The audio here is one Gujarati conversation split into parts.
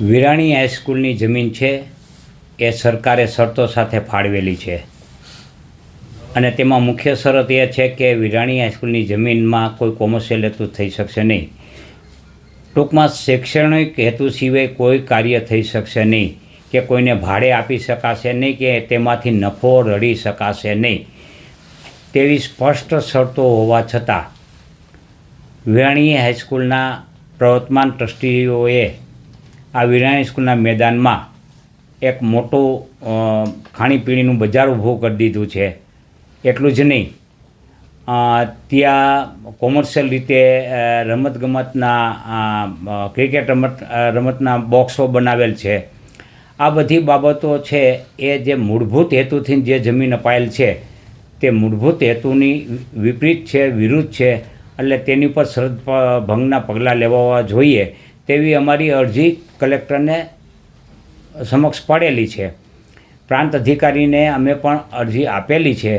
વિરાણી હાઈસ્કૂલની જમીન છે એ સરકારે શરતો સાથે ફાળવેલી છે અને તેમાં મુખ્ય શરત એ છે કે વિરાણી હાઈસ્કૂલની જમીનમાં કોઈ કોમર્શિયલ હેતુ થઈ શકશે નહીં. ટૂંકમાં શૈક્ષણિક હેતુ સિવાય કોઈ કાર્ય થઈ શકશે નહીં કે કોઈને ભાડે આપી શકાશે નહીં કે તેમાંથી નફો રળી શકાશે નહીં તેવી સ્પષ્ટ શરતો હોવા છતાં વિરાણી હાઈસ્કૂલના પ્રવર્તમાન ટ્રસ્ટીઓએ આ વિરાણી સ્કૂલના મેદાનમાં એક મોટું ખાણીપીણીનું બજાર ઊભું કરી દીધું છે. એટલું જ નહીં, ત્યાં કોમર્શિયલ રીતે રમતગમતના ક્રિકેટ રમતના બોક્સો બનાવેલ છે. આ બધી બાબતો છે એ જે મૂળભૂત હેતુથી જે જમીન અપાયેલ છે તે મૂળભૂત હેતુની વિપરીત છે, વિરુદ્ધ છે. એટલે તેની પર શરત ભંગના પગલાં લેવા જોઈએ તેવી અમારી અરજી કલેક્ટરને સમક્ષ પડેલી છે. પ્રાંત અધિકારીને અમે પણ અરજી આપેલી છે.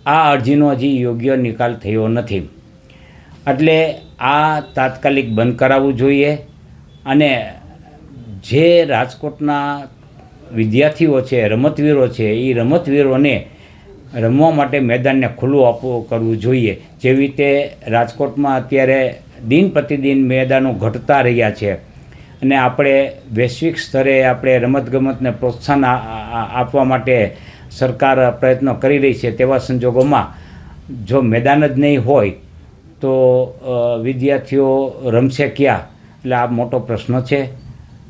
આ અરજીનો હજી યોગ્ય નિકાલ થયો નથી. એટલે આ તાત્કાલિક બંધ કરાવવું જોઈએ અને જે રાજકોટના વિદ્યાર્થીઓ છે, રમતવીરો છે, એ રમતવીરોને રમવા માટે મેદાનને ખુલ્લું કરવું જોઈએ. જેવી રીતે રાજકોટમાં અત્યારે દિન પ્રતિદિન મેદાનો ઘટતા રહ્યા છે અને આપણે વૈશ્વિક સ્તરે આપણે રમતગમતને પ્રોત્સાહન આપવા માટે સરકાર પ્રયત્નો કરી રહી છે. તેવા સંજોગોમાં જો મેદાન જ નહીં હોય તો વિદ્યાર્થીઓ રમશે ક્યાં? એટલે આ મોટો પ્રશ્ન છે.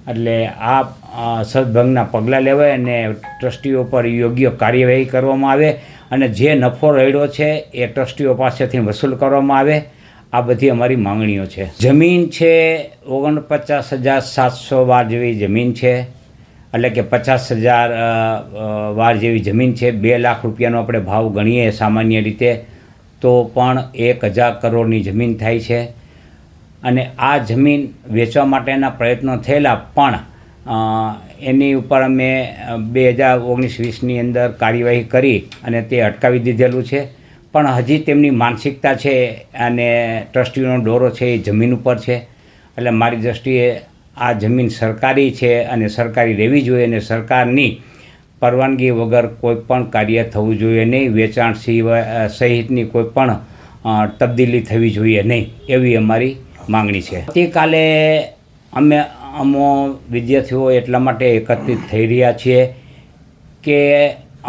એટલે આ સદભંગના પગલાં લેવાય અને ટ્રસ્ટીઓ પર યોગ્ય કાર્યવાહી કરવામાં આવે અને જે નફો રળ્યો છે એ ટ્રસ્ટીઓ પાસેથી વસૂલ કરવામાં આવે. આ બધી અમારી માંગણીઓ છે. જમીન છે 49,700 વાર જેવી જમીન છે, એટલે કે 50,000 વાર જેવી જમીન છે. 2 લાખ રૂપિયાનો આપણે ભાવ ગણીએ સામાન્ય રીતે તો પણ 1,000 કરોડની જમીન થાય છે. અને આ જમીન વેચવા માટેના પ્રયત્નો થયેલા પણ એની ઉપર અમે 2019-20ની અંદર કાર્યવાહી કરી અને તે અટકાવી દીધેલું છે. પણ હજી તેમની માનસિકતા છે અને ટ્રસ્ટીઓનો દોરો છે એ જમીન ઉપર છે. એટલે મારી દૃષ્ટિએ આ જમીન સરકારી છે અને સરકારી રહેવી જોઈએ અને સરકારની પરવાનગી વગર કોઈ પણ કાર્ય થવું જોઈએ નહીં. વેચાણ સિવાય સહિતની કોઈ પણ તબદીલી થવી જોઈએ નહીં એવી અમારી માંગણી છે. આવતીકાલે અમો વિદ્યાર્થીઓ એટલા માટે એકત્રિત થઈ રહ્યા છીએ કે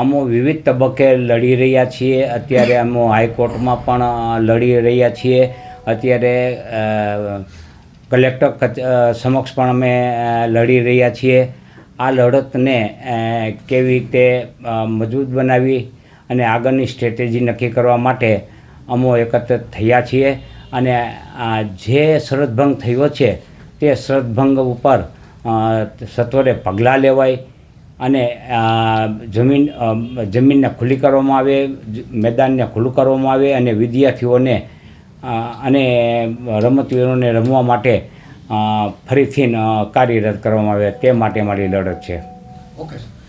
અમો વિવિધ તબક્કે લડી રહ્યા છીએ. અત્યારે અમો હાઈકોર્ટમાં પણ લડી રહ્યા છીએ. અત્યારે કલેક્ટર સમક્ષ પણ અમે લડી રહ્યા છીએ. આ લડતને કેવી રીતે મજબૂત બનાવી અને આગળની સ્ટ્રેટેજી નક્કી કરવા માટે અમો એકત્રિત થયા છીએ. અને જે શરતભંગ થયો છે તે શરતભંગ ઉપર સત્વરે પગલાં લેવાય અને જમીનને ખુલ્લી કરવામાં આવે, મેદાનને ખુલ્લું કરવામાં આવે અને વિદ્યાર્થીઓને અને રમતવીરોને રમવા માટે ફરીથી કાર્યરત કરવામાં આવે તે માટે મારી લડત છે. Okay sir.